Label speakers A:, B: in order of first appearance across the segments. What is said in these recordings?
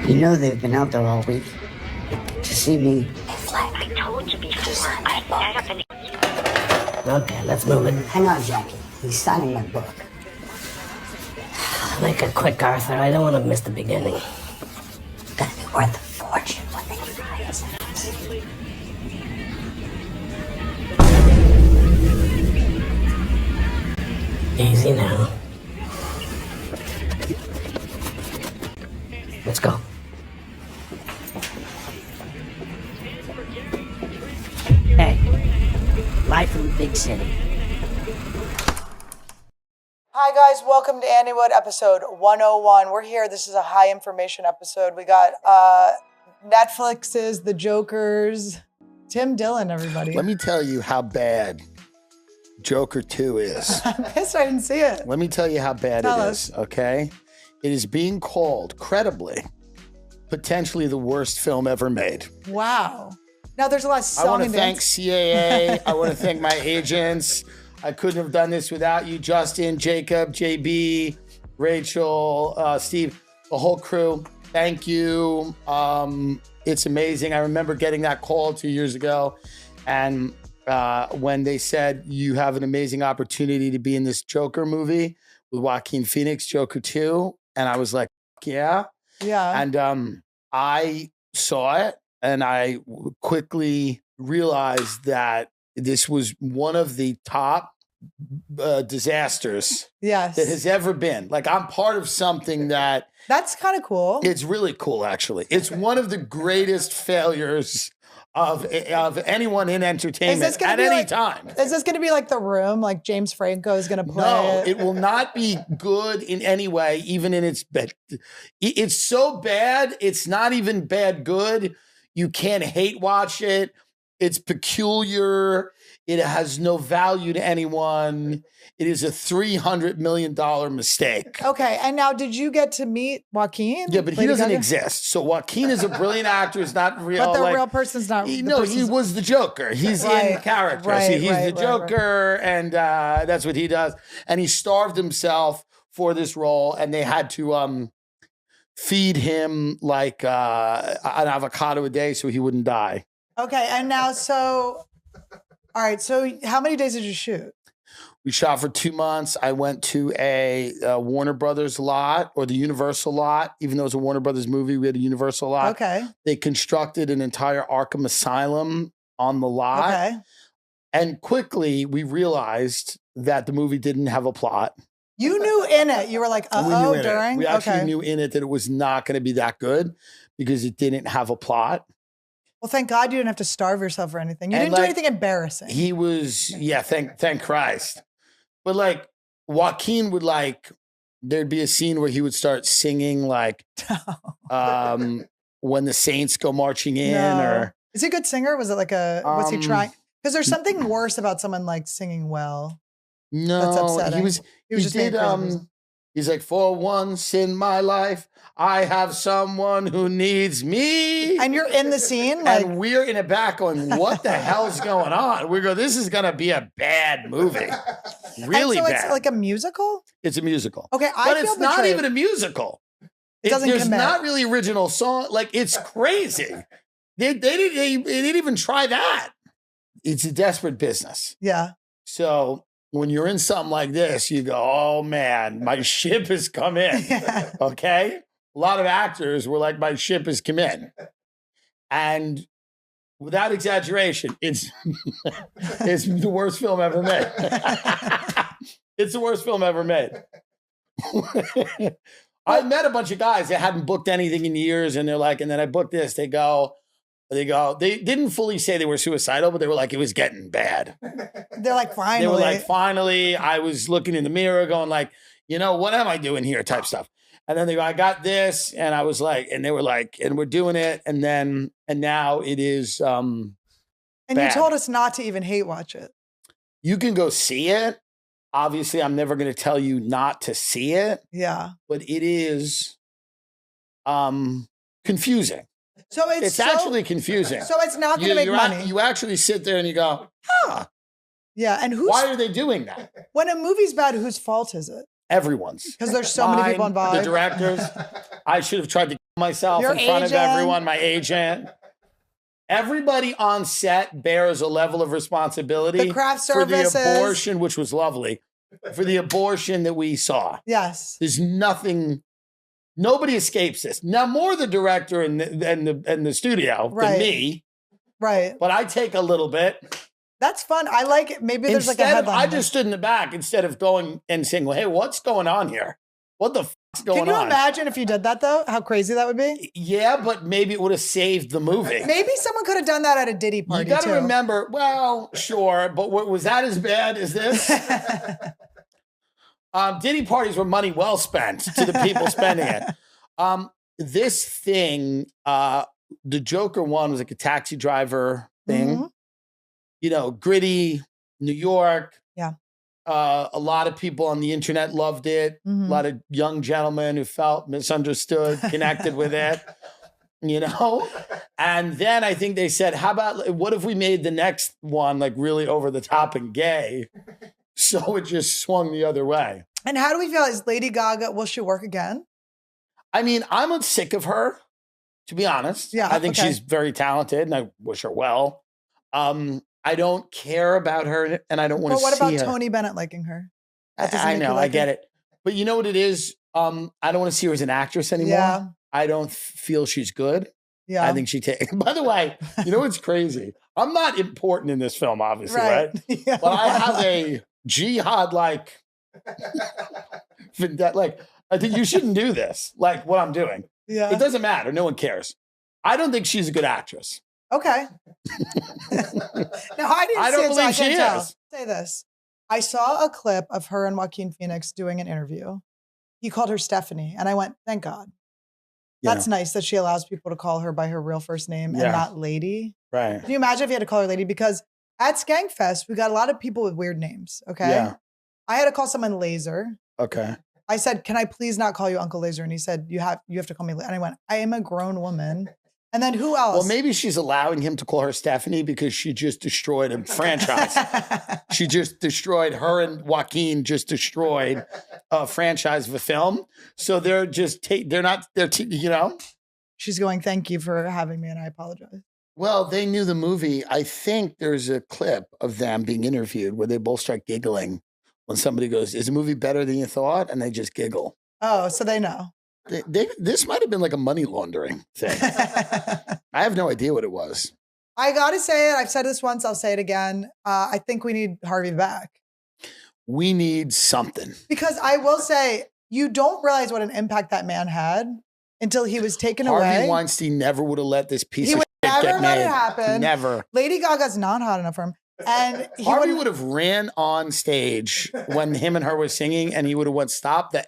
A: You know they've been out there all week to see me.
B: I told you before. I've never been.
A: Okay, let's move it. Hang on, Jackie. He's signing my book.
C: Make it quick, Arthur. I don't want to miss the beginning.
A: Gonna be worth a fortune when they buy it.
C: Easy now. Let's go.
A: Hey, life in the big city.
D: Hi guys, welcome to Andy Wood episode 101. We're here. This is a high information episode. We got Netflix's The Joker's Tim Dillon, everybody.
E: Let me tell you how bad Joker 2 is.
D: I'm pissed I didn't see it.
E: Let me tell you how bad
D: Tell
E: it
D: us.
E: is, okay? It is being called, credibly, potentially the worst film ever made.
D: Wow. Now there's a lot of song
E: I want to
D: and
E: thank
D: dance.
E: CAA. I want to thank my agents. I couldn't have done this without you, Justin, Jacob, JB, Rachel, Steve, the whole crew. Thank you. It's amazing. I remember getting that call 2 years ago, and when they said you have an amazing opportunity to be in this Joker movie with Joaquin Phoenix, Joker 2, and I was like, yeah.
D: Yeah.
E: And I saw it, and I quickly realized that this was one of the top disasters
D: Yes.
E: that has ever been. Like, I'm part of something that
D: That's kind of cool.
E: it's really cool, actually. It's one of the greatest failures of anyone in entertainment
D: gonna
E: at
D: be
E: any
D: like-
E: time.
D: Is this going to be like The Room? Like James Franco is going to play
E: No,
D: it?
E: it will not be good in any way, even in its bed. It's so bad, it's not even bad good. You can't hate watch it. It's peculiar. It has no value to anyone. It is a $300 million mistake.
D: Okay. And now, did you get to meet Joaquin?
E: Yeah, but he
D: Lady
E: doesn't
D: Gaga?
E: exist. So Joaquin is a brilliant actor. He's not real.
D: But the
E: like,
D: real person's not.
E: he
D: the
E: was the Joker. He's in
D: Right,
E: character.
D: right,
E: See, he's
D: right,
E: the
D: right,
E: Joker, and that's what he does. And he starved himself for this role, and they had to feed him like an avocado a day so he wouldn't die.
D: Okay. And now, all right. So how many days did you shoot?
E: We shot for 2 months. I went to a Warner Brothers lot, or the Universal lot. Even though it's a Warner Brothers movie, we had a Universal lot.
D: Okay.
E: They constructed an entire Arkham Asylum on the lot.
D: Okay.
E: And quickly, we realized that the movie didn't have a plot.
D: You knew in it. You were like,
E: We knew
D: uh-oh,
E: in it.
D: during?
E: We actually
D: Okay.
E: knew in it that it was not going to be that good because it didn't have a plot.
D: Well, thank God you didn't have to starve yourself or anything. You
E: And,
D: didn't do
E: like,
D: anything embarrassing.
E: He was, yeah, thank Christ. But like, Joaquin would like, there'd be a scene where he would start singing like, when the Saints go marching in,
D: No.
E: or
D: Is he a good singer? Was it like was he
E: Um,
D: trying? Because there's something worse about someone like singing well. That's
E: no,
D: upsetting. He was just being crazy.
E: He's like, for once in my life, I have someone who needs me.
D: And you're in the scene, like,
E: And we're in the back going, what the hell's going on? We go, this is going to be a bad movie. Really
D: and so
E: bad.
D: it's like a musical?
E: It's a musical.
D: Okay, I
E: But
D: feel
E: it's not
D: betrayed.
E: even a musical.
D: doesn't
E: There's
D: commit.
E: not really original song. Like, it's crazy. They didn't even try that. It's a desperate business.
D: Yeah.
E: So when you're in something like this, you go, oh man, my ship has come in.
D: Yeah.
E: Okay? A lot of actors were like, my ship has come in. And without exaggeration, it's it's the worst film ever made. It's the worst film ever made. I met a bunch of guys that hadn't booked anything in years, and they're like, and then I booked this. They didn't fully say they were suicidal, but they were like, it was getting bad.
D: They're like, finally.
E: They were like, finally, I was looking in the mirror going like, what am I doing here type stuff. And then they go, I got this. And I was like, and they were like, and we're doing it. And now it is
D: and
E: bad.
D: you told us not to even hate watch it.
E: You can go see it. Obviously, I'm never going to tell you not to see it,
D: Yeah.
E: but it is confusing.
D: So
E: It's actually confusing.
D: So it's not going to make money.
E: You actually sit there and you go,
D: yeah. And
E: why are they doing that?
D: when a movie's bad, whose fault is it?
E: Everyone's.
D: Because there's so many people
E: Mine,
D: involved.
E: The directors. I should have tried to kill myself
D: Your
E: in front of
D: agent.
E: everyone, my agent. Everybody on set bears a level of responsibility
D: The craft
E: for the
D: services.
E: abortion, which was lovely, for the abortion that we saw.
D: Yes.
E: There's nothing, nobody escapes this. Now, more the director and the studio
D: Right.
E: than me,
D: Right.
E: but I take a little bit.
D: That's fun. I like it. Maybe there's like a headline.
E: I just stood in the back instead of going and saying, well, hey, what's going on here? What the fuck's going on?
D: Can you imagine if you did that though? How crazy that would be?
E: Yeah, but maybe it would have saved the movie.
D: Maybe someone could have done that at a Diddy party.
E: You got to
D: too.
E: remember, well, sure, but was that as bad as this? Diddy parties were money well spent to the people spending it. This thing, the Joker one was like a taxi driver thing.
D: Mm-hmm.
E: You know, gritty, New York.
D: Yeah.
E: A lot of people on the internet loved it.
D: Mm-hmm.
E: A lot of young gentlemen who felt misunderstood, connected with it, you know? And then I think they said, how about, what if we made the next one like really over the top and gay? So it just swung the other way.
D: And how do we feel? Is Lady Gaga, will she work again?
E: I mean, I'm sick of her, to be honest.
D: Yeah,
E: I think
D: okay.
E: she's very talented and I wish her well. I don't care about her and I don't want to see her.
D: But what about Tony Bennett liking her? That doesn't
E: I
D: make you
E: know,
D: like
E: I get
D: her?
E: it. But you know what it is? I don't want to see her as an actress anymore.
D: Yeah.
E: I don't feel she's good.
D: Yeah.
E: I think she takes. By the way, you know what's crazy? I'm not important in this film, obviously, right?
D: Yeah.
E: But I have a jihad-like, like, I think you shouldn't do this, like what I'm doing.
D: Yeah.
E: It doesn't matter. No one cares. I don't think she's a good actress.
D: Okay. No, I didn't
E: I
D: see
E: don't
D: it, so I
E: believe she
D: can't tell.
E: is.
D: Say this. I saw a clip of her and Joaquin Phoenix doing an interview. He called her Stephanie, and I went, thank God.
E: Yeah.
D: That's nice that she allows people to call her by her real first name
E: Yeah.
D: and not Lady.
E: Right.
D: Can you imagine if you had to call her Lady? Because at Skankfest, we got a lot of people with weird names, okay?
E: Yeah.
D: I had to call someone Laser.
E: Okay.
D: I said, can I please not call you Uncle Laser? And he said, you have to call me Laser. And I went, I am a grown woman. And then who else?
E: Well, maybe she's allowing him to call her Stephanie because she just destroyed a franchise. She just destroyed, her and Joaquin just destroyed a franchise of a film. So they're just, you know?
D: She's going, thank you for having me, and I apologize.
E: Well, they knew the movie. I think there's a clip of them being interviewed where they both start giggling when somebody goes, is the movie better than you thought? And they just giggle.
D: Oh, so they know.
E: This might have been like a money laundering thing. I have no idea what it was.
D: I got to say it. I've said this once. I'll say it again. I think we need Harvey back.
E: We need something.
D: Because I will say, you don't realize what an impact that man had until he was taken
E: Harvey
D: away.
E: Weinstein never would have let this piece
D: He
E: of
D: would
E: shit
D: never
E: get
D: let
E: made.
D: it happen.
E: Never.
D: Lady Gaga's not hot enough for him. And he
E: Harvey would have ran on stage when him and her were singing, and he would have went, stop the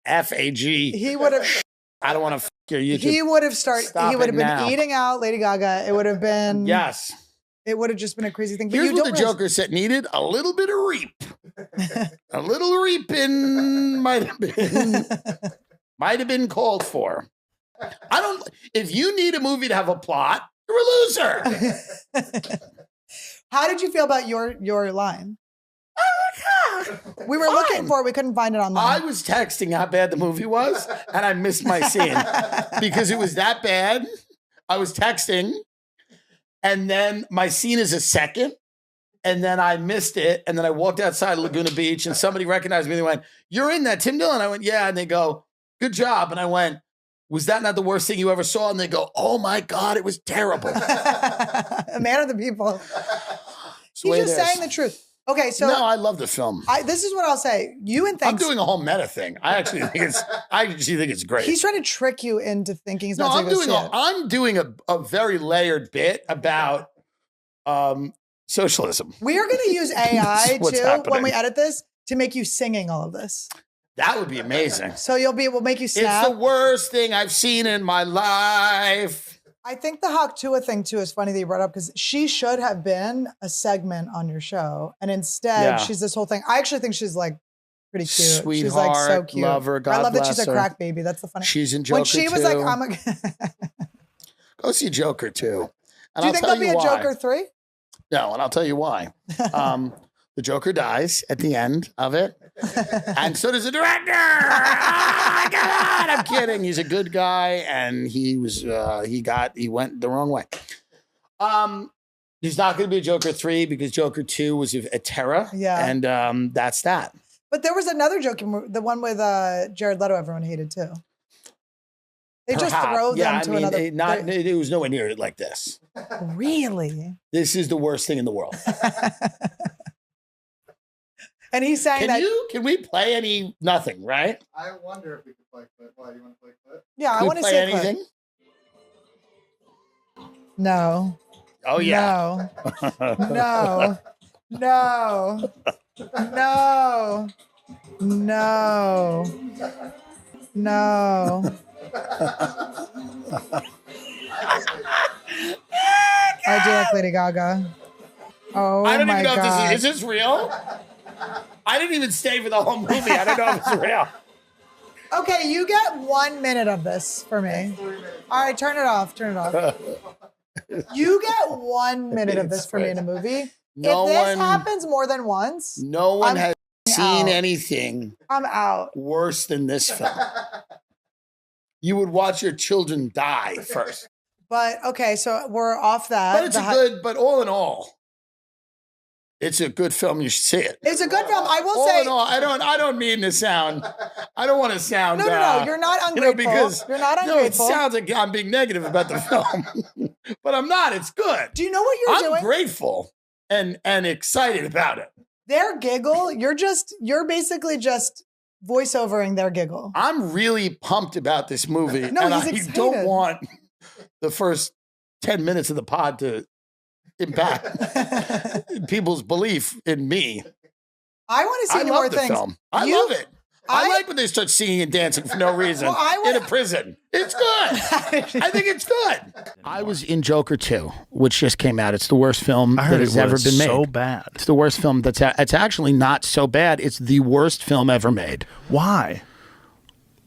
E: F-A-G.
D: He would have.
E: I don't want to your YouTube.
D: He would have started.
E: Stop
D: He would have
E: it
D: been
E: now.
D: eating out Lady Gaga. It would have been.
E: Yes.
D: It would have just been a crazy thing. But
E: Here's
D: you
E: what
D: don't
E: the Joker said needed: a little bit of reap. A little reaping might have been called for. I don't. If you need a movie to have a plot, you're a loser.
D: How did you feel about your line? We were
E: Fine.
D: looking for it. We couldn't find it
E: I
D: online.
E: was texting how bad the movie was, and I missed my scene because it was that bad. I was texting, and then my scene is a second, and then I missed it, and then I walked outside Laguna Beach, and somebody recognized me. They went, "You're in that, Tim Dillon?" I went, "Yeah," and they go, "Good job," and I went, "Was that not the worst thing you ever saw?" And they go, "Oh my God, it was terrible."
D: A man of the people.
E: It's the way
D: He's
E: it
D: just
E: is.
D: saying the truth. Okay, so
E: No, I love the film.
D: this is what I'll say. You and
E: I'm
D: thanks.
E: doing a whole meta thing. I actually think it's great.
D: He's trying to trick you into thinking he's
E: No,
D: not
E: I'm doing a very layered bit about socialism.
D: We are going to use AI
E: What's
D: too
E: happening.
D: when we edit this to make you singing all of this.
E: That would be amazing.
D: So we'll make you snap.
E: It's the worst thing I've seen in my life.
D: I think the Haktua thing too is funny that you brought up because she should have been a segment on your show, and instead
E: Yeah.
D: she's this whole thing. I actually think she's like pretty cute. She's
E: Sweetheart,
D: like so cute.
E: love her, God
D: I love that
E: bless
D: she's a
E: her.
D: crack baby. That's the funny.
E: She's in Joker
D: when she was
E: too.
D: like, "I'm a."
E: Go see Joker too. And
D: Do you
E: I'll
D: think
E: tell
D: there'll be
E: you
D: a
E: why.
D: Joker 3?
E: No, and I'll tell you why. The Joker dies at the end of it, and so does the director. Oh my God! I'm kidding. He's a good guy, and he went the wrong way. There's not going to be a Joker 3 because Joker 2 was a terror.
D: Yeah.
E: And that's that.
D: But there was another Joker movie, the one with Jared Leto, everyone hated too. They just throw them to another.
E: It was nowhere near it like this.
D: Really?
E: This is the worst thing in the world.
D: And he's saying
E: Can we play any? Nothing, right?
F: I wonder if we could play a clip. Why, do you want to play a clip?
D: Yeah, I want to
E: play
D: see
E: anything.
D: No.
E: Oh yeah.
D: No. No. No. No. No. I do like Lady Gaga. Oh,
E: I don't
D: my
E: even know
D: God.
E: if this is real. I didn't even stay for the whole movie. I don't know if it's real.
D: Okay, you get 1 minute of this for me. All right, turn it off. Turn it off. You get 1 minute of this for me in a movie.
E: No
D: if this
E: one-
D: happens more than once,
E: No one
D: I'm
E: has seen
D: out.
E: anything
D: I'm out.
E: worse than this film. You would watch your children die first.
D: But okay, so we're off that.
E: But it's but all in all, it's a good film. You should see it.
D: It's a good film. I will
E: All
D: say.
E: in all, I don't mean to sound. I don't want to sound.
D: No. You're not ungrateful.
E: Because
D: You're not
E: it
D: ungrateful.
E: sounds like I'm being negative about the film, but I'm not. It's good.
D: Do you know what you're doing?
E: I'm grateful and excited about it.
D: Their giggle. You're basically just voiceovering their giggle.
E: I'm really pumped about this movie,
D: No,
E: and
D: he's
E: I
D: excited.
E: don't want the first 10 minutes of the pod to impact people's belief in me.
D: I want to see
E: I
D: any
E: love
D: more
E: the
D: things.
E: film. I love it. I like when they start singing and dancing for no reason in a prison. It's good. I think it's good. I was in Joker 2, which just came out. It's the worst film that has ever been made.
G: So bad.
E: It's the worst film it's actually not so bad. It's the worst film ever made.
G: Why?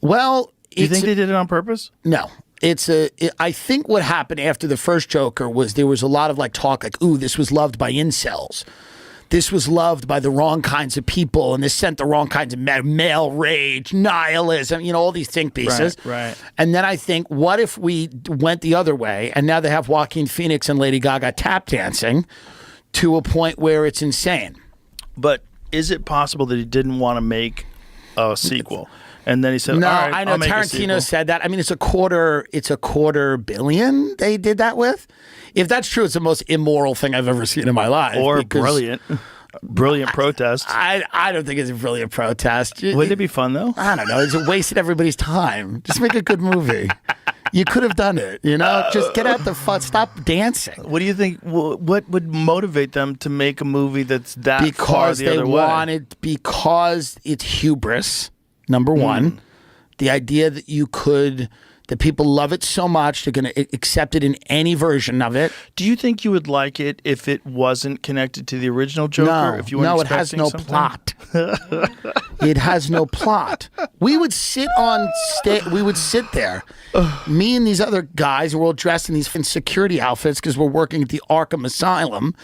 E: Well,
G: Do you think they did it on purpose?
E: No. I think what happened after the first Joker was there was a lot of talk ooh, this was loved by incels. This was loved by the wrong kinds of people, and this sent the wrong kinds of male rage, nihilism, all these think pieces.
G: Right.
E: And then I think, what if we went the other way, and now they have Joaquin Phoenix and Lady Gaga tap dancing to a point where it's insane.
G: But is it possible that he didn't want to make a sequel? And then he said,
E: No,
G: all right,
E: I know
G: I'll make a
E: Tarantino
G: sequel.
E: said that. I mean, it's a quarter billion they did that with. If that's true, it's the most immoral thing I've ever seen in my life.
G: Or
E: because
G: brilliant protest.
E: I don't think it's a brilliant protest.
G: Wouldn't it be fun though?
E: I don't know. It's a waste of everybody's time. Just make a good movie. You could have done it, Just get out the fun. Stop dancing.
G: What do you think? What would motivate them to make a movie that's that far the other way?
E: Because it's hubris. Number one, the idea that people love it so much, they're going to accept it in any version of it.
G: Do you think you would like it if it wasn't connected to the original Joker? If you weren't
E: it has no
G: something?
E: plot. It has no plot. We would sit there, me and these other guys were all dressed in these security outfits because we're working at the Arkham Asylum.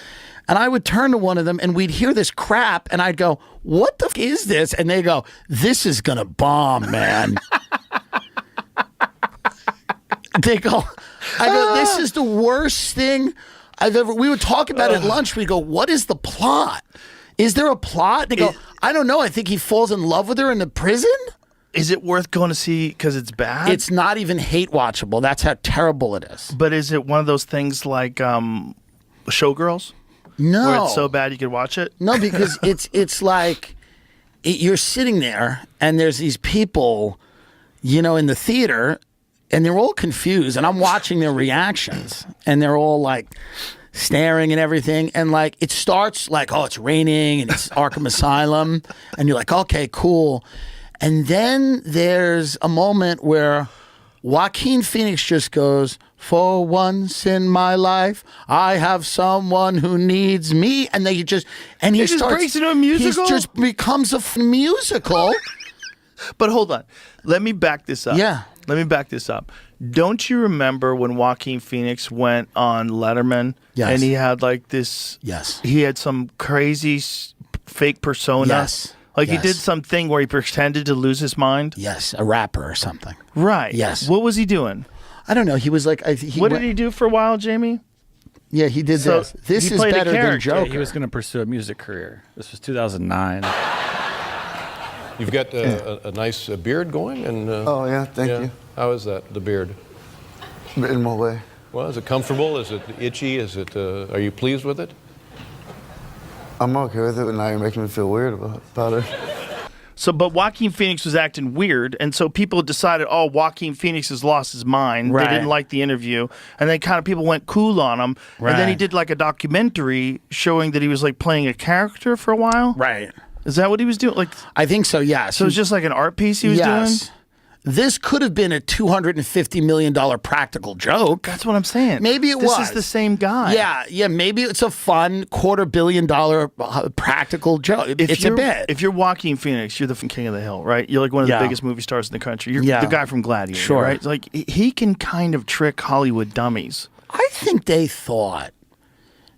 E: And I would turn to one of them and we'd hear this crap and I'd go, what the f is this? And they go, this is going to bomb, man. I go, this is the worst thing I've ever, we would talk about it at lunch. We go, what is the plot? Is there a plot? They go, I don't know. I think he falls in love with her in the prison.
G: Is it worth going to see because it's bad?
E: It's not even hate watchable. That's how terrible it is.
G: But is it one of those things like Showgirls?
E: No.
G: Where it's so bad you could watch it?
E: No, because it's like you're sitting there and there's these people, in the theater and they're all confused and I'm watching their reactions and they're all staring and everything. And it starts oh, it's raining and it's Arkham Asylum. And you're like, okay, cool. And then there's a moment where Joaquin Phoenix just goes, for once in my life, I have someone who needs me. And he just
G: breaks into a musical?
E: He just becomes a musical.
G: But hold on. Let me back this up.
E: Yeah.
G: Let me back this up. Don't you remember when Joaquin Phoenix went on Letterman?
E: Yes.
G: And he had this...
E: Yes.
G: He had some crazy fake persona.
E: Yes.
G: Like he
E: Yes.
G: did something where he pretended to lose his mind.
E: Yes, a rapper or something.
G: Right.
E: Yes.
G: What was he doing?
E: I don't know. He was like,
G: What did he do for a while, Jamie?
E: Yeah, he did
G: So,
E: this. This
G: he
E: is
G: played a
E: better than
G: character.
E: Joker.
H: He was going to pursue a music career. This was 2009.
I: You've got a nice beard going, and
F: Oh, yeah, thank you.
I: How is that, the beard?
F: In what way?
I: Well, is it comfortable? Is it itchy? Is it? Are you pleased with it?
F: I'm okay with it, but now you're making me feel weird about it.
G: So, but Joaquin Phoenix was acting weird, and so people decided, oh, Joaquin Phoenix has lost his mind.
E: Right.
G: They didn't like the interview, and then kind of people went cool on him. And then he
E: Right.
G: did like a documentary showing that he was like playing a character for a while.
E: Right.
G: Is that what he was doing? Like,
E: I think so, yes.
G: so it was just like an art piece he was doing.
E: This could have been a $250 million practical joke.
G: That's what I'm saying.
E: Maybe it
G: this
E: was.
G: This is the same guy.
E: Yeah. Maybe it's a fun $250 million practical joke. It's a bit.
G: If you're Joaquin Phoenix, you're the king of the hill, right? You're like one of the
E: Yeah.
G: biggest movie stars in the country. You're
E: Yeah.
G: the guy from Gladiator,
E: Sure.
G: right? It's like he can kind of trick Hollywood dummies.
E: I think they thought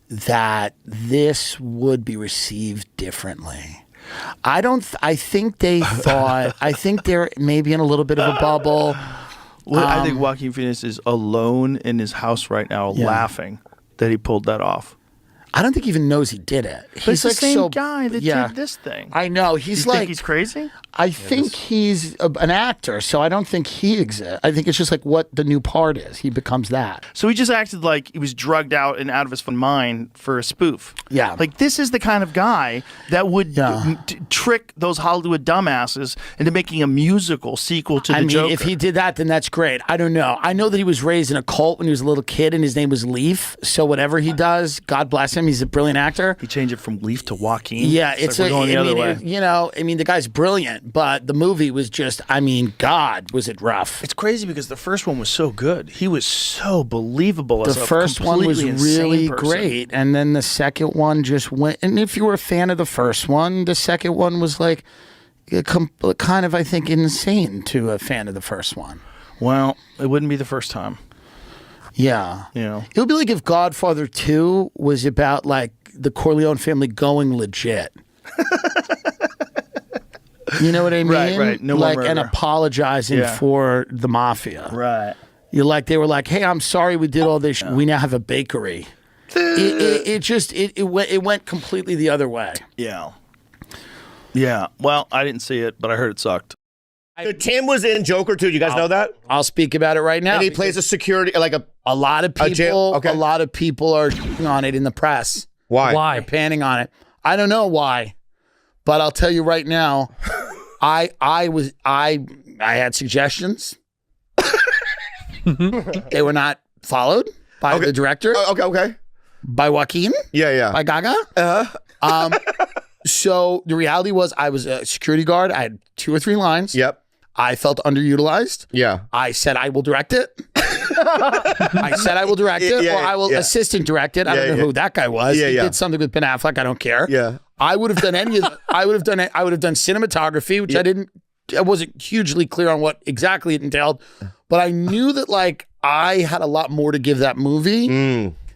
E: that this would be received differently. I don't. I think they thought. I think they're maybe in a little bit of a bubble.
G: Well, I think Joaquin Phoenix is alone in his house right now, laughing that he pulled that off.
E: I don't think he even knows he did it.
G: But he's the
E: like
G: same guy that did this thing.
E: I know.
G: You
E: He's
G: think
E: like
G: he's crazy?
E: I think he's an actor, so I don't think he exists. I think it's just like what the new part is. He becomes that.
G: So he just acted like he was drugged out and out of his mind for a spoof.
E: Yeah.
G: Like this is the kind of guy that would
E: Yeah.
G: trick those Hollywood dumbasses into making a musical sequel to
E: I
G: the
E: mean,
G: Joker.
E: if he did that, then that's great. I don't know. I know that he was raised in a cult when he was a little kid, and his name was Leaf. So whatever he does, God bless him. He's a brilliant actor.
G: He changed it from Leaf to Joaquin.
E: Yeah, it's
G: like we're going the other way.
E: the guy's brilliant, but the movie was just, God, was it rough.
G: It's crazy because the first one was so good. He was so believable.
E: The
G: as a
E: first one was
G: completely insane
E: really
G: person.
E: great, and then the second one just went. And if you were a fan of the first one, the second one was like kind of, I think, insane to a fan of the first one.
G: Well, it wouldn't be the first time.
E: Yeah.
G: You know.
E: It would be like if Godfather 2 was about like the Corleone family going legit. You know what I mean?
G: Right. No more
E: like and
G: murder.
E: apologizing
G: Yeah.
E: for the mafia.
G: Right.
E: They were like, hey, I'm sorry we did all this. We now have a bakery. It went completely the other way.
G: Yeah. Yeah. Well, I didn't see it, but I heard it sucked.
J: So Tim was in Joker too. Do you guys know that?
E: I'll speak about it right now.
J: And he plays a security, like
E: a lot of people.
J: jail- okay.
E: A lot of people are on it in the press.
J: Why?
E: They're panning on it. I don't know why, but I'll tell you right now. I had suggestions. They were not followed by the director.
J: Okay.
E: By Joaquin.
J: Yeah.
E: By Gaga. So the reality was, I was a security guard. I had 2 or 3 lines.
J: Yep.
E: I felt underutilized.
J: Yeah.
E: I said I will direct it. I said I will direct it, or I will assistant direct it. I don't know who that guy was. He did something with Ben Affleck. I don't care.
J: Yeah.
E: I would have done any of that. I would have done cinematography, which I wasn't hugely clear on what exactly it entailed, but I knew that like I had a lot more to give that movie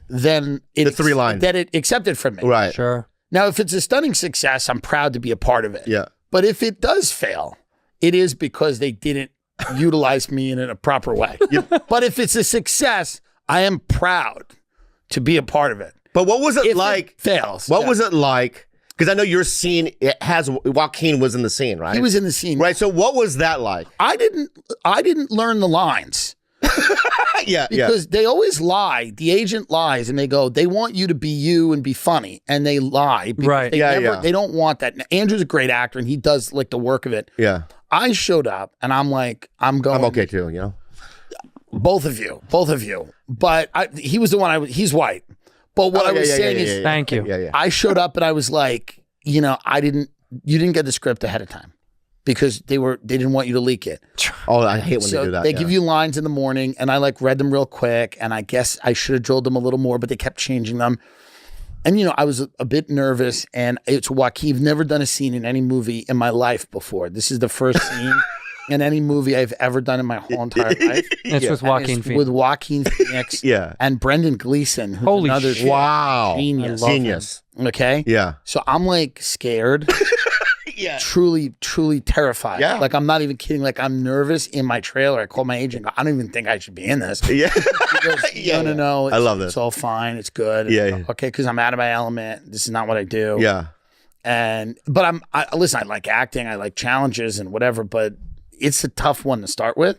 E: than
J: The 3 lines.
E: that it accepted from me.
J: Right.
H: Sure.
E: Now, if it's a stunning success, I'm proud to be a part of it.
J: Yeah.
E: But if it does fail, it is because they didn't utilize me in a proper way. But if it's a success, I am proud to be a part of it.
J: But what was it
E: If
J: like?
E: it fails.
J: What was it like? Because I know your scene, it has Joaquin was in the scene, right?
E: He was in the scene.
J: Right. So what was that like?
E: I didn't learn the lines.
J: Yeah.
E: Because they always lie. The agent lies and they go, they want you to be you and be funny. And they lie. because
H: Right.
E: They don't want that. Andrew's a great actor and he does like the work of it.
J: Yeah.
E: I showed up and I'm like, I'm
J: okay too, you know?
E: both of you. But he was the one he's white. But what I was saying is,
H: Thank you.
J: Yeah.
E: I showed up and I was like, you didn't get the script ahead of time because they didn't want you to leak it.
J: Oh, I hate when they do that.
E: They give you lines in the morning and I like read them real quick and I guess I should have drilled them a little more, but they kept changing them. And, I was a bit nervous and it's Joaquin. I've never done a scene in any movie in my life before. This is the first scene in any movie I've ever done in my whole entire life.
H: It's with Joaquin
E: It's
H: Phoenix.
E: with Joaquin Phoenix
J: and
E: Brendan Gleeson, who's
H: Holy
E: another
H: shit.
J: Wow.
E: genius.
H: I love
J: Genius.
E: Okay?
J: Yeah.
E: So I'm like scared. truly, truly terrified.
J: Yeah.
E: Like I'm not even kidding. Like I'm nervous in my trailer. I call my agent. I don't even think I should be in this.
J: Yeah.
E: He goes, no.
J: I love this.
E: It's all fine. It's good.
J: Yeah.
E: Okay, because I'm out of my element. This is not what I do.
J: Yeah.
E: But listen, I like acting. I like challenges and whatever, but it's a tough one to start with.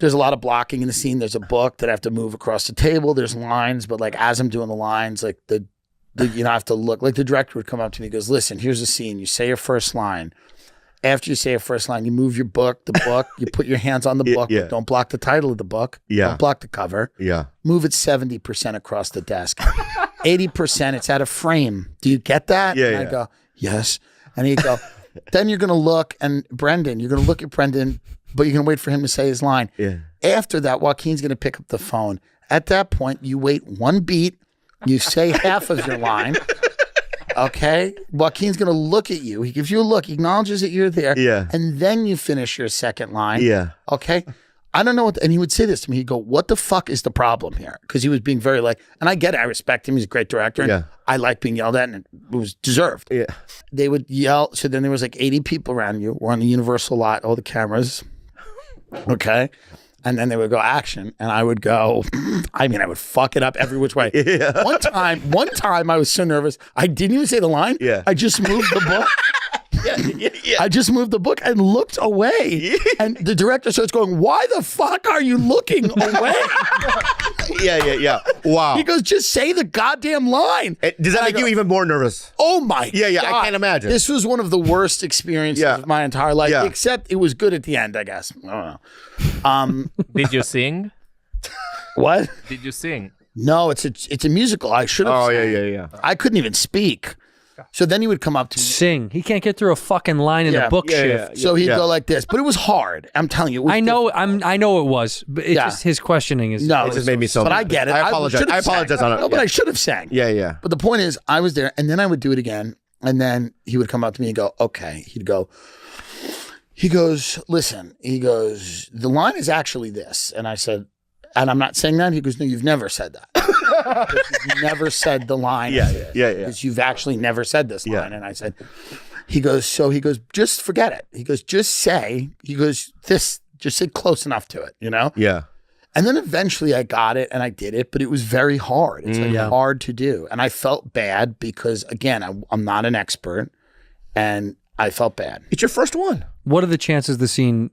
E: There's a lot of blocking in the scene. There's a book that I have to move across the table. There's lines, but like as I'm doing the lines, like the I have to look. Like the director would come up to me and goes, listen, here's the scene. You say your first line. After you say your first line, you move your book, you put your hands on the book, but don't block the title of the book.
J: Yeah.
E: Don't block the cover.
J: Yeah.
E: Move it 70% across the desk. 80%, it's out of frame. Do you get that?
J: Yeah,
E: and I go, yes. And he'd go, then you're going to look, and Brendan, you're going to look at Brendan, but you're going to wait for him to say his line.
J: Yeah.
E: After that, Joaquin's going to pick up the phone. At that point, you wait one beat, you say half of your line. Okay? Joaquin's going to look at you. He gives you a look. He acknowledges that you're there.
J: Yeah.
E: And then you finish your second line.
J: Yeah.
E: Okay? I don't know what, and he would say this to me. He'd go, what the fuck is the problem here? Because he was being very like, and I get it. I respect him. He's a great director. And
J: Yeah.
E: I like being yelled at, and it was deserved.
J: Yeah.
E: They would yell. So then there was like 80 people around you. We're on the Universal lot, all the cameras. Okay? And then they would go action, and I would go, I would fuck it up every which way.
J: Yeah.
E: One time I was so nervous, I didn't even say the line.
J: Yeah.
E: I just moved the book.
J: Yeah.
E: I just moved the book and looked away. And the director starts going, why the fuck are you looking away?
J: Yeah. Wow.
E: He goes, just say the goddamn line.
J: Does that make you even more nervous?
E: Oh my
J: Yeah,
E: God.
J: I can't imagine.
E: This was one of the worst experiences of my entire life, except it was good at the end, I guess. I don't know.
K: Did you sing?
E: What?
K: Did you sing?
E: No, it's a musical. I should have.
J: Oh,
E: sang.
J: yeah.
E: I couldn't even speak. So then he would come up to me.
H: Sing. He can't get through a fucking line in a book shift.
E: So he'd go like this, but it was hard. I'm telling you. It was
H: I know it was, but it's just his questioning is.
E: No,
J: It just made me so.
E: But I get it.
J: I apologize.
E: should've
J: I apologize
E: sang.
J: on it.
E: No, but I should have sang.
J: Yeah.
E: But the point is, I was there, and then I would do it again, and then he would come up to me and go, "Okay." He goes, "Listen." He goes, "The line is actually this," and I said, "And I'm not saying that." He goes, "No, you've never said that. You've never said the line.
J: Yeah.
E: Because you've actually never said this line." And I said, he goes, just forget it. He goes, just say, just say close enough to it, you know?
J: Yeah.
E: And then eventually I got it and I did it, but it was very hard. It's hard to do. And I felt bad because, again, I'm not an expert and I felt bad.
J: It's your first one.
H: What are the chances the scene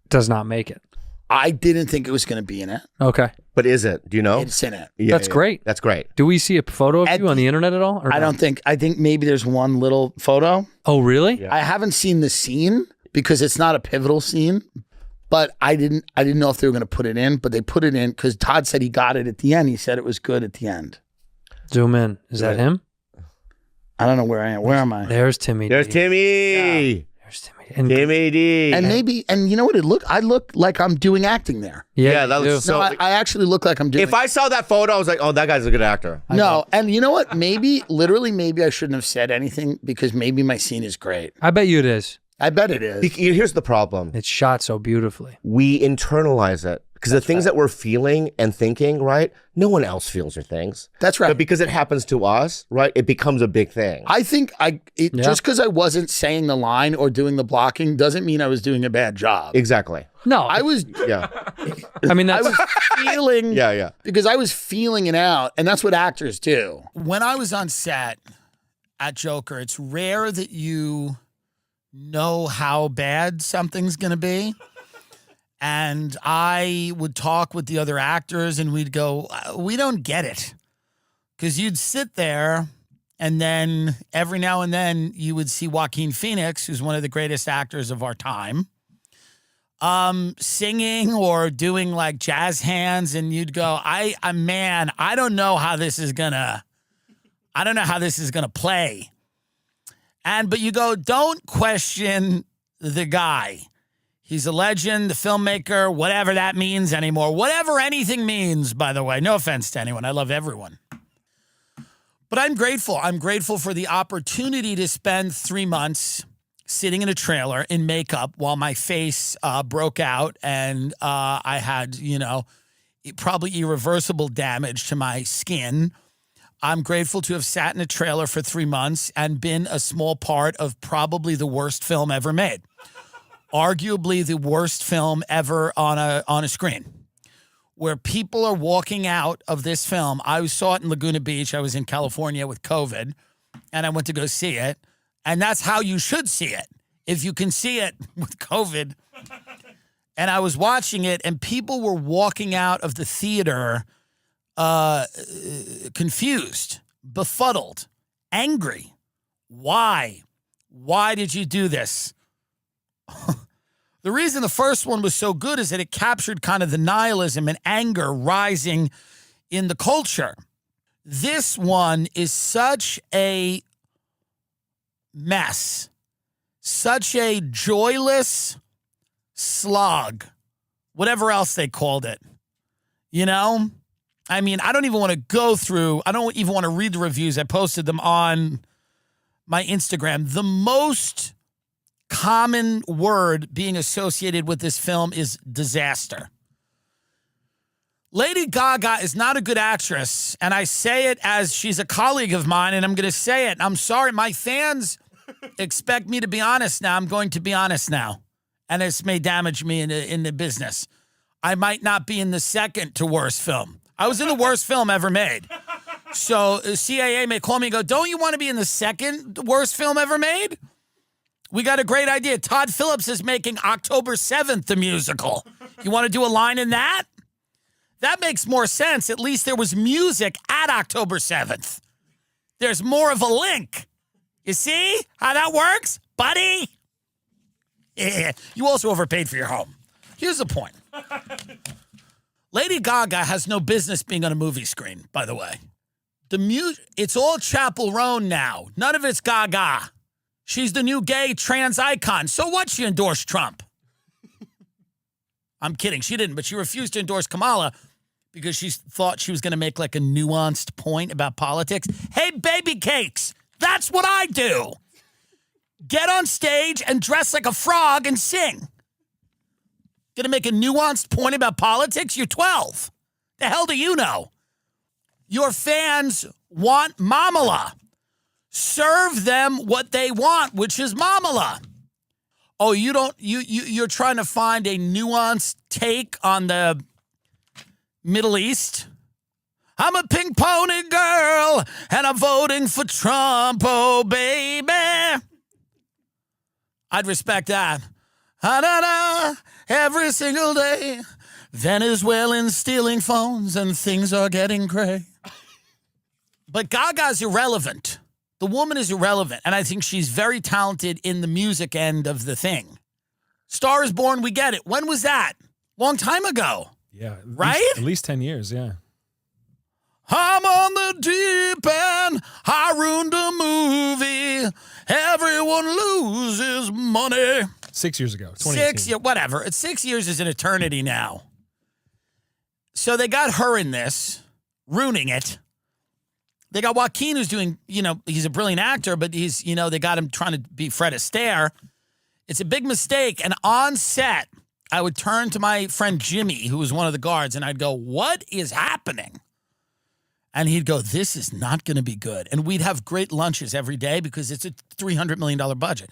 H: does not make it?
E: I didn't think it was going to be in it.
H: Okay.
J: But is it? Do you know?
E: It's in it.
J: Yeah,
H: That's great.
J: That's great.
H: Do we see a photo of you on the internet at all? Or
E: I
H: no?
E: don't think. I think maybe there's one little photo.
H: Oh, really?
E: I haven't seen the scene because it's not a pivotal scene. But I didn't know if they were going to put it in. But they put it in because Todd said he got it at the end. He said it was good at the end.
H: Zoom in. Is that him?
E: I don't know where I am. Where am I?
H: There's Timmy.
J: There's
H: D.
J: Timmy.
H: There's Timmy. And
J: Timmy D.
E: And maybe, and you know what it looked? I look like I'm doing acting there.
H: yeah,
J: that
H: you do.
J: looks so.
E: No, I actually look like I'm doing.
J: If I saw that photo, I was like, oh, that guy's a good actor.
E: No, and you know what? Maybe, literally, maybe I shouldn't have said anything because maybe my scene is great.
H: I bet you it is.
E: I bet it is.
J: Here's the problem.
H: It's shot so beautifully.
J: We internalize it. Because the things that we're feeling and thinking, right? No one else feels or thinks.
E: That's right.
J: But because it happens to us, right? It becomes a big thing.
E: I think just because I wasn't saying the line or doing the blocking doesn't mean I was doing a bad job.
J: Exactly.
E: No, I was.
J: Yeah.
H: I mean,
E: I was feeling.
J: Yeah.
E: Because I was feeling it out, and that's what actors do. When I was on set at Joker, it's rare that you know how bad something's going to be. And I would talk with the other actors and we'd go, we don't get it. Because you'd sit there and then every now and then you would see Joaquin Phoenix, who's one of the greatest actors of our time, singing or doing like jazz hands. And you'd go, I don't know how this is going to play. But you go, don't question the guy. He's a legend, the filmmaker, whatever that means anymore. Whatever anything means, by the way. No offense to anyone. I love everyone. But I'm grateful. I'm grateful for the opportunity to spend 3 months sitting in a trailer in makeup while my face broke out and I had, probably irreversible damage to my skin. I'm grateful to have sat in a trailer for 3 months and been a small part of probably the worst film ever made. Arguably the worst film ever on a screen, where people are walking out of this film. I saw it in Laguna Beach. I was in California with COVID, and I went to go see it. And that's how you should see it, if you can see it with COVID. And I was watching it, and people were walking out of the theater confused, befuddled, angry. Why? Why did you do this? The reason the first one was so good is that it captured kind of the nihilism and anger rising in the culture. This one is such a mess, such a joyless slog, whatever else they called it. You know? I mean, I don't even want to go through, I don't even want to read the reviews. I posted them on my Instagram. The most common word being associated with this film is disaster. Lady Gaga is not a good actress, and I say it as she's a colleague of mine, and I'm going to say it. I'm sorry, my fans expect me to be honest now. I'm going to be honest now, and this may damage me in the business. I might not be in the second to worst film. I was in the worst film ever made. So CIA may call me and go, don't you want to be in the second worst film ever made? We got a great idea. Todd Phillips is making October 7th the musical. You want to do a line in that? That makes more sense. At least there was music at October 7th. There's more of a link. You see how that works, buddy? Yeah. You also overpaid for your home. Here's the point. Lady Gaga has no business being on a movie screen, by the way. It's all Chappel Roan now. None of it's Gaga. She's the new gay trans icon. So what? She endorsed Trump. I'm kidding. She didn't, but she refused to endorse Kamala because she thought she was going to make like a nuanced point about politics. Hey, baby cakes, that's what I do. Get on stage and dress like a frog and sing. Going to make a nuanced point about politics? You're 12. The hell do you know? Your fans want mamala. Serve them what they want, which is mamala. Oh, you're trying to find a nuanced take on the Middle East? I'm a pink pony girl, and I'm voting for Trump, oh, baby. I'd respect that. Every single day, Venezuelans stealing phones, and things are getting gray. But Gaga's irrelevant. The woman is irrelevant, and I think she's very talented in the music end of the thing. Star is Born, we get it. When was that? Long time ago.
K: Yeah.
E: Right?
K: At least 10 years, yeah.
E: I'm on the deep end. I ruined a movie. Everyone loses money.
K: 6 years ago.
E: 6 years, whatever. 6 years is an eternity now. So they got her in this, ruining it. They got Joaquin, who's doing, he's a brilliant actor, but he's, they got him trying to be Fred Astaire. It's a big mistake. And on set, I would turn to my friend Jimmy, who was one of the guards, and I'd go, what is happening? And he'd go, this is not going to be good. And we'd have great lunches every day because it's a $300 million budget.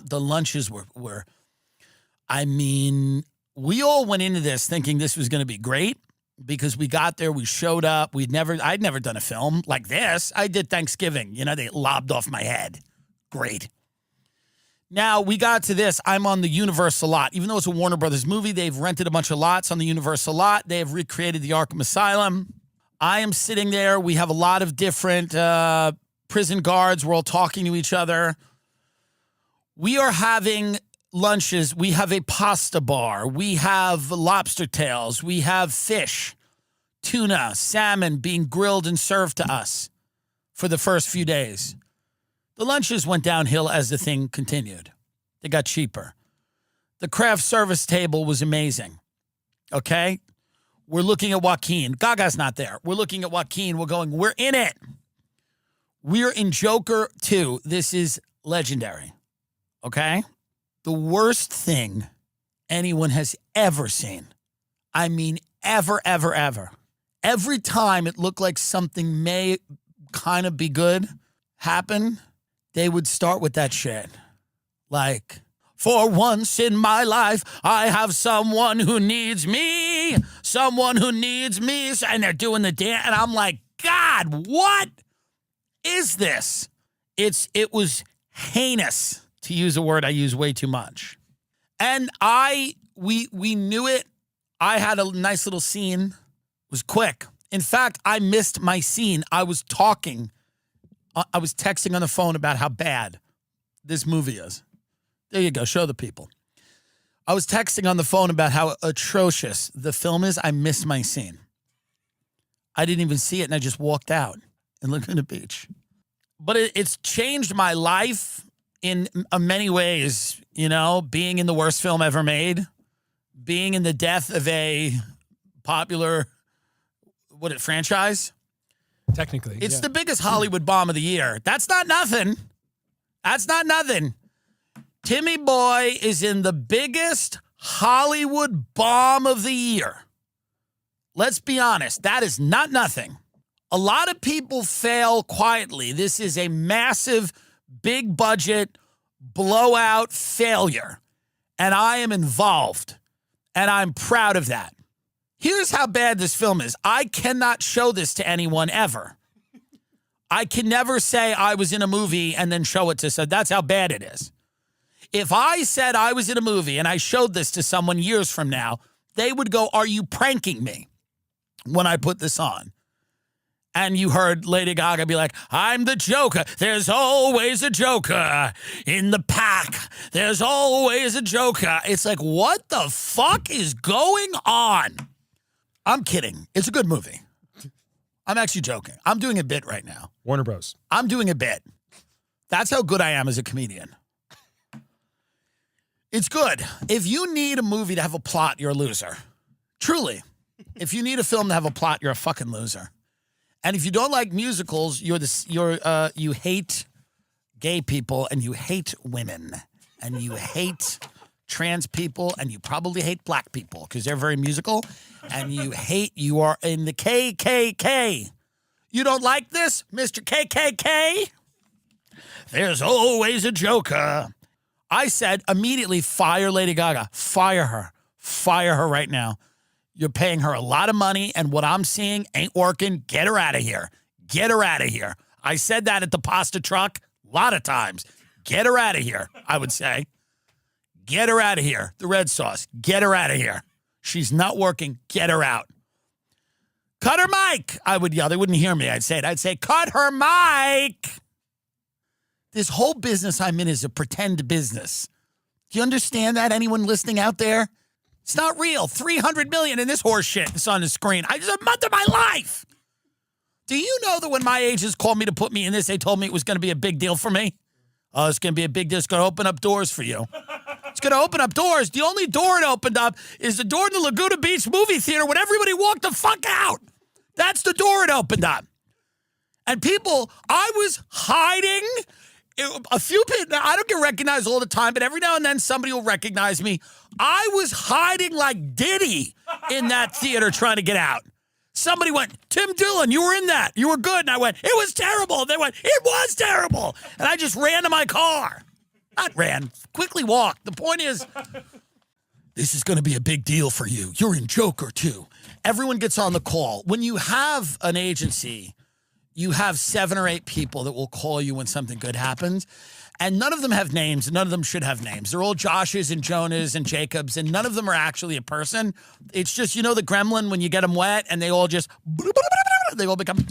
E: The lunches were, we all went into this thinking this was going to be great. Because we got there, we showed up. I'd never done a film like this. I did Thanksgiving. They lobbed off my head. Great. Now, we got to this. I'm on the Universal lot. Even though it's a Warner Brothers movie, they've rented a bunch of lots on the Universal lot. They have recreated the Arkham Asylum. I am sitting there. We have a lot of different prison guards. We're all talking to each other. We are having lunches. We have a pasta bar. We have lobster tails. We have fish, tuna, salmon being grilled and served to us for the first few days. The lunches went downhill as the thing continued. They got cheaper. The craft service table was amazing. Okay? We're looking at Joaquin. Gaga's not there. We're looking at Joaquin. We're going, we're in it. We're in Joker 2. This is legendary. Okay? The worst thing anyone has ever seen. I mean, ever, ever, ever. Every time it looked like something may kind of be good happen, they would start with that shit. Like, for once in my life, I have someone who needs me. Someone who needs me. And they're doing the dance. And I'm like, God, what is this? It was heinous, to use a word I use way too much. And we knew it. I had a nice little scene. It was quick. In fact, I missed my scene. I was texting on the phone about how bad this movie is. There you go. Show the people. I was texting on the phone about how atrocious the film is. I missed my scene. I didn't even see it, and I just walked out and looked at the beach. But it's changed my life in many ways, you know, being in the worst film ever made, being in the death of a popular, franchise?
K: Technically.
E: It's the biggest Hollywood bomb of the year. That's not nothing. That's not nothing. Timmy Boy is in the biggest Hollywood bomb of the year. Let's be honest. That is not nothing. A lot of people fail quietly. This is a massive, big budget, blowout failure. And I am involved. And I'm proud of that. Here's how bad this film is. I cannot show this to anyone ever. I can never say I was in a movie and then show it to someone. That's how bad it is. If I said I was in a movie and I showed this to someone years from now, they would go, "Are you pranking me?" when I put this on. And you heard Lady Gaga be like, "I'm the Joker. There's always a Joker in the pack. There's always a Joker." It's like, what the fuck is going on? I'm kidding. It's a good movie. I'm actually joking. I'm doing a bit right now.
K: Warner Bros.
E: I'm doing a bit. That's how good I am as a comedian. It's good. If you need a movie to have a plot, you're a loser. Truly. If you need a film to have a plot, you're a fucking loser. And if you don't like musicals, you hate gay people and you hate women and you hate trans people and you probably hate black people because they're very musical and you are in the KKK. You don't like this, Mr. KKK? There's always a Joker. I said immediately, fire Lady Gaga. Fire her. Fire her right now. You're paying her a lot of money, and what I'm seeing ain't working. Get her out of here. Get her out of here. I said that at the pasta truck a lot of times. Get her out of here, I would say. Get her out of here. The red sauce. Get her out of here. She's not working. Get her out. Cut her mic, I would yell. They wouldn't hear me. I'd say, cut her mic. This whole business I'm in is a pretend business. Do you understand that, anyone listening out there? It's not real. 300 million in this horse shit that's on the screen. I just a month of my life. Do you know that when my agents called me to put me in this, they told me it was going to be a big deal for me? Oh, it's going to be a big deal. It's going to open up doors for you. It's going to open up doors. The only door it opened up is the door in the Laguna Beach movie theater when everybody walked the fuck out. That's the door it opened up. And people, I was hiding. A few people, I don't get recognized all the time, but every now and then somebody will recognize me. I was hiding like Diddy in that theater trying to get out. Somebody went, "Tim Dillon, you were in that. You were good." And I went, "It was terrible." They went, "It was terrible." And I just ran to my car. Not ran, quickly walked. The point is, this is going to be a big deal for you. You're in Joker too. Everyone gets on the call. When you have an agency, you have 7 or 8 people that will call you when something good happens. And none of them have names. None of them should have names. They're all Joshes and Jonas and Jacobs, and none of them are actually a person. It's just, you know, the gremlin when you get them wet and they all just, they all become,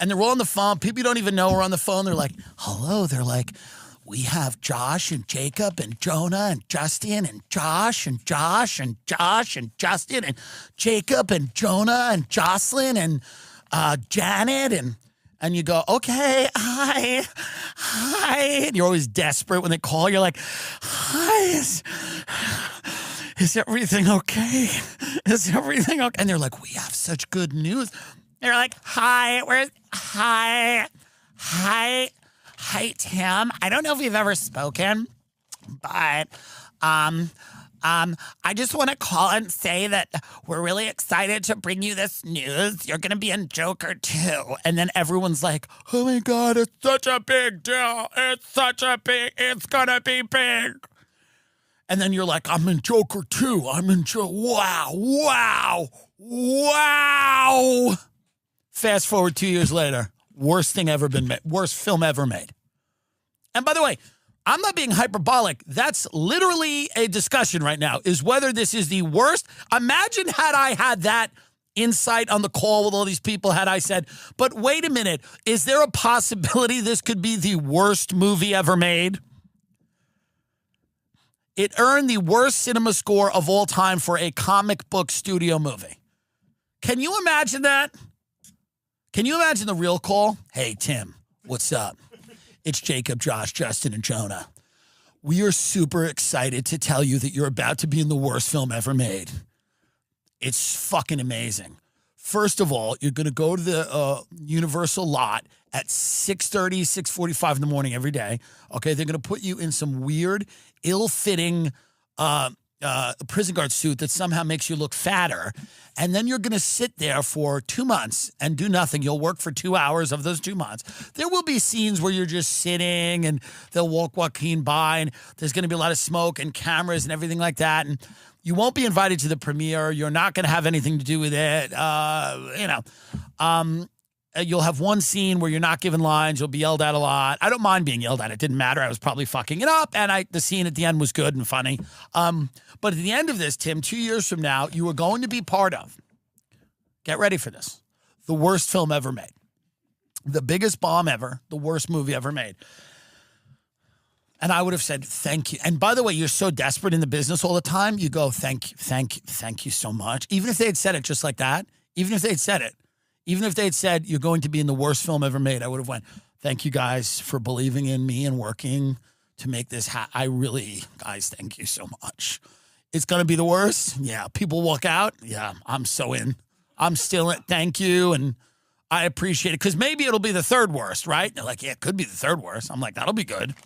E: and they're all on the phone. People you don't even know are on the phone. They're like, "Hello." They're like, "We have Josh and Jacob and Jonah and Justin and Josh and Josh and Josh and Justin and Jacob and Jonah and Jocelyn and Janet and you go, "Okay, hi. And you're always desperate when they call. You're like, "Hi, is everything okay? Is everything okay?" And they're like, "We have such good news." They're like, "Hi, hi, Tim. I don't know if we've ever spoken, but
K: I just want to call and say that we're really excited to bring you this news. You're going to be in Joker 2. And then everyone's like, oh my God, it's such a big deal. It's going to be big. And then you're like, I'm in Joker 2. Wow. Fast forward 2 years later. Worst thing ever been made. Worst film ever made. And by the way, I'm not being hyperbolic. That's literally a discussion right now, is whether this is the worst. Imagine had I had that insight on the call with all these people, had I said, but wait a minute, is there a possibility this could be the worst movie ever made? It earned the worst cinema score of all time for a comic book studio movie. Can you imagine that? Can you imagine the real call? Hey, Tim, what's up? It's Jacob, Josh, Justin, and Jonah. We are super excited to tell you that you're about to be in the worst film ever made. It's fucking amazing. First of all, you're going to go to the Universal lot at 6:30, 6:45 in the morning every day. Okay, they're going to put you in some weird, ill-fitting prison guard suit that somehow makes you look fatter. And then you're going to sit there for 2 months and do nothing. You'll work for 2 hours of those 2 months. There will be scenes where you're just sitting and they'll walk Joaquin by and there's going to be a lot of smoke and cameras and everything like that. And you won't be invited to the premiere. You're not going to have anything to do with it. You'll have one scene where you're not given lines. You'll be yelled at a lot. I don't mind being yelled at. It didn't matter. I was probably fucking it up. And the scene at the end was good and funny. But at the end of this, Tim, 2 years from now, you are going to be part of, get ready for this, the worst film ever made. The biggest bomb ever, the worst movie ever made. And I would have said, thank you. And by the way, you're so desperate in the business all the time. You go, thank you so much. Even if they had said it just like that, even if they had said, you're going to be in the worst film ever made, I would have went, thank you guys for believing in me and working to make this guys, thank you so much. It's going to be the worst. Yeah. People walk out. Yeah. I'm so in. I'm still in. Thank you. And I appreciate it. Because maybe it'll be the third worst, right? They're like, yeah, it could be the third worst. I'm like, that'll be good.